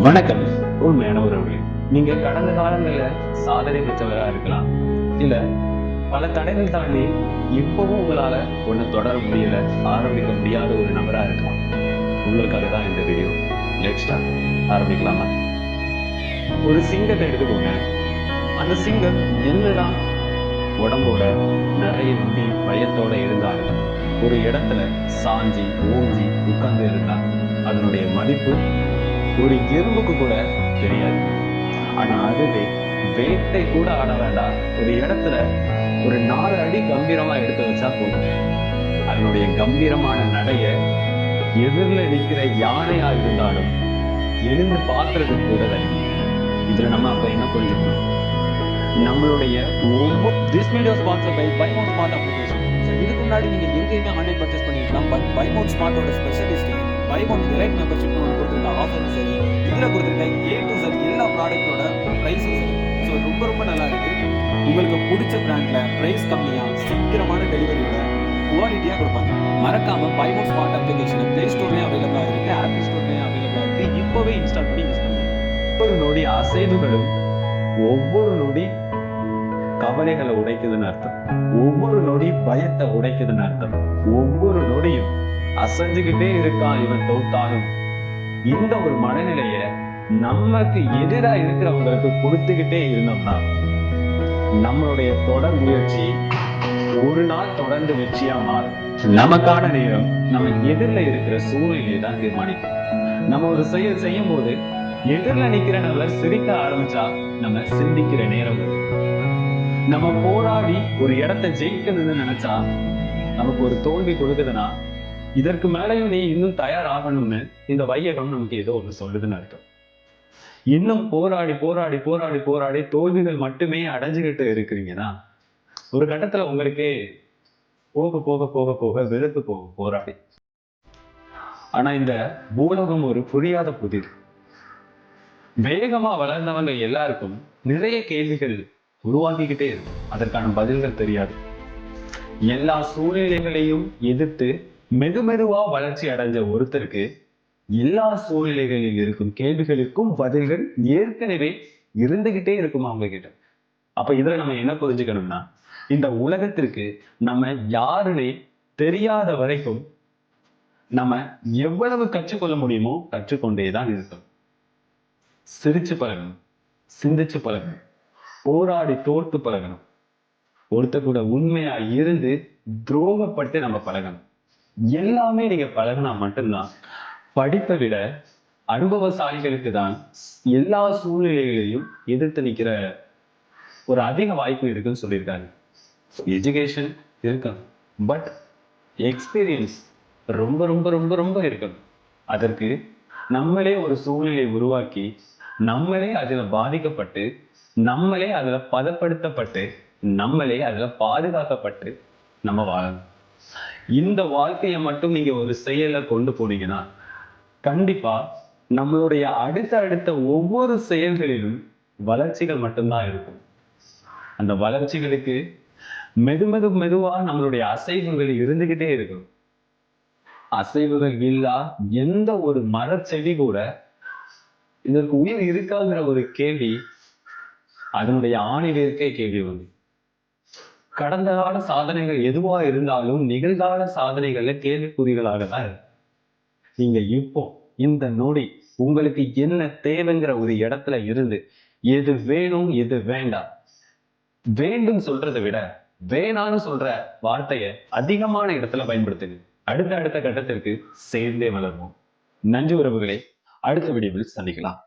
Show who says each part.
Speaker 1: வணக்கம். உண்மையான உறவுகளே, நீங்க கடந்த காலங்கள்ல சாதனை பெற்றவரா இருக்கலாம், இல்ல பல தடைகள் தாண்டி இப்பவும் உங்களால ஒண்ணு தொடர முடியல, ஆரம்பிக்க முடியாத ஒரு நபரா இருக்கலாம். உங்களுக்காக தான் இந்த வீடியோ. Let's start. ஆரம்பிக்கலாமா? ஒரு சிங்கத்தை எடுத்துக்கோங்க. அந்த சிங்கம் என்னதான் உடம்போட நிறைய முடி பயத்தோட இருந்தாலும் ஒரு இடத்துல சாஞ்சி ஓஞ்சி உட்கார்ந்து இருந்தா அதனுடைய மதிப்பு ஒரு எறும்புக்கு கூட தெரியாது. ஆனா அதுவே வேட்டை கூட ஆட வேண்டாம், ஒரு இடத்துல ஒரு 4 அடி கம்பீரமா எடுத்து வச்சா போதும், அதனுடைய கம்பீரமான நடைய எதிரில நிக்கிற யானையா இருந்தாலும் எழுந்து பாக்குறதுக்கு கூட தனி. இதுல நம்ம அப்ப என்ன புரிஞ்சுக்கணும்? நம்மளுடைய
Speaker 2: திஸ் வீடியோ ஸ்பான்சர் பை பைமோட் ஸ்மார்ட் அப்ளிகேஷன். இதுக்கு முன்னாடி நீங்க எங்கேயுமே ஆன்லைன் பர்ச்சேஸ் பண்ணிக்கலாம். பட் பைமோட் ஸ்மார்ட்டோட ஸ்பெஷலிஸ்ட் பைமோட் எலைட் மெம்பர்ஷிப் ஒன்று கொடுத்துருக்க ஆஃபரும் சரி, இதில் கொடுத்துருக்க A to Z எல்லா ப்ராடக்ட்டோட ப்ரைஸும் சரி. ஸோ ரொம்ப நல்லா இருக்கு. உங்களுக்கு பிடிச்ச பிராண்ட்ல ப்ரைஸ் கம்மியாக சீக்கிரமான டெலிவரியோட குவாலிட்டியாக கொடுப்பாங்க. மறக்காம பைமோட் ஸ்மார்ட் அப்ளிகேஷனை பிளே ஸ்டோர்லேயும் அவைலபிளாக இருக்கு, ஆப்பிள் ஸ்டோர்லேயும் அவைலபிளாக இருக்கு. இப்போவே இன்ஸ்டால் பண்ணி யூஸ் பண்ணுங்க.
Speaker 1: ஒவ்வொரு நொடி அசைவுகளும் ஒவ்வொரு நொடி கவலைகளை உடைக்குதுன்னு அர்த்தம், ஒவ்வொரு நொடி பயத்தை உடைக்குதுன்னு அர்த்தம். ஒவ்வொரு நொடியும் அசைஞ்சுக்கிட்டே இருக்கான் இவன் தோத்தாலும் இந்த ஒரு மனநிலைய நமக்கு எதிரா இருக்கிறவங்களுக்கு கொடுத்துக்கிட்டே இருந்தோம்னா நம்மளுடைய தொடர் முயற்சி ஒரு நாள் தொடர்ந்து வெற்றியா மாறும். நமக்கான நேரம் நம்ம எதிரில இருக்கிற சூழ்நிலையை தான் தீர்மானிக்கும். நம்ம ஒரு செயல் செய்யும் போது எதிரில நிக்கிற நபர் சிரிக்க ஆரம்பிச்சா நம்ம சிந்திக்கிற நேரம் வரும். நம்ம போராடி ஒரு இடத்தை ஜெயிக்கணும்னு நினைச்சா நமக்கு ஒரு தோல்வி கொடுக்குதுன்னா இதற்கு மேலையும் நீ இன்னும் தயாராகணும்னு இந்த வையகம் நமக்கு ஏதோ ஒண்ணு சொல்லுதுன்னு அர்த்தம். இன்னும் போராடி போராடி போராடி போராடி தோல்விகள் மட்டுமே அடைஞ்சுக்கிட்டு இருக்கிறீங்கன்னா ஒரு கட்டத்துல உங்களுக்கே போக போக போக போக வெறுத்து போகும் போராடி. ஆனா இந்த பூலோகம் ஒரு புரியாத புதிர். வேகமா வளர்ந்தவங்க எல்லாருக்கும் நிறைய கேள்விகள் உருவாக்கிக்கிட்டே இருக்கும், அதற்கான பதில்கள் தெரியாது. எல்லா சூழ்நிலைகளையும் எதிர்த்து மெதுவா வளர்ச்சி அடைஞ்ச ஒருத்தருக்கு எல்லா சூழ்நிலைகளில் இருக்கும் கேள்விகளுக்கும் பதில்கள் ஏற்கனவே இருந்துகிட்டே இருக்கும் அவங்க கிட்ட. அப்ப இதுல நம்ம என்ன புரிஞ்சுக்கணும்னா, இந்த உலகத்திற்கு நம்ம யாருன்னே தெரியாத வரைக்கும் நம்ம எவ்வளவு கற்றுக்கொள்ள முடியுமோ கற்றுக்கொண்டேதான் இருக்கணும். சிரிச்சு பழகணும், சிந்திச்சு பழகணும், போராடி தோற்று பழகணும், ஒருத்த கூட உண்மையா இருந்து துரோகப்பட்டு நம்ம பழகணும். எல்லாமே நீங்க பழகினா மட்டும்தான். படிப்பை விட அனுபவசாலிகளுக்கு தான் எல்லா சூழ்நிலைகளையும் எதிர்த்து நிக்கிற ஒரு அதிக வாய்ப்பு இருக்குன்னு சொல்லியிருக்காங்க. எஜுகேஷன் இருக்கணும், பட் எக்ஸ்பீரியன்ஸ் ரொம்ப ரொம்ப ரொம்ப ரொம்ப இருக்கணும். அதற்கு நம்மளே ஒரு சூழ்நிலையை உருவாக்கி நம்மளே அதுல பாதிக்கப்பட்டு நம்மளே அதுல பதப்படுத்தப்பட்டு நம்மளே அதுல பாதுகாக்கப்பட்டு நம்ம வாழணும். இந்த வாழ்க்கையை மட்டும் நீங்க ஒரு செயலை கொண்டு போனீங்கன்னா கண்டிப்பா நம்மளுடைய அடுத்த ஒவ்வொரு செயல்களிலும் வளர்ச்சிகள் மட்டும்தான் இருக்கும். அந்த வளர்ச்சிகளுக்கு மெதுவா நம்மளுடைய அசைவுகள் இருந்துகிட்டே இருக்கும். அசைவுகள் இல்லா எந்த ஒரு மரச்செடி கூட இதற்கு உயிர் இருக்காங்கிற ஒரு கேள்வி அதனுடைய ஆணிலிருக்கே கேள்வி வந்து. கடந்த கால சாதனைகள் எதுவா இருந்தாலும் நிகழ்கால சாதனைகள்ல கேள்விக்குறிகளாக தான் இருக்கு. நீங்க இப்போ இந்த நொடி உங்களுக்கு என்ன தேவைங்கிற ஒரு இடத்துல இருந்து எது வேணும் எது வேண்டாம், வேண்டும் சொல்றதை விட வேணான்னு சொல்ற வார்த்தைய அதிகமான இடத்துல பயன்படுத்துங்க. அடுத்த கட்டத்திற்கு சேர்ந்தே வளர்வோம். நன்றி உறவுகளே, அடுத்த வீடியோவில் சந்திக்கலாம்.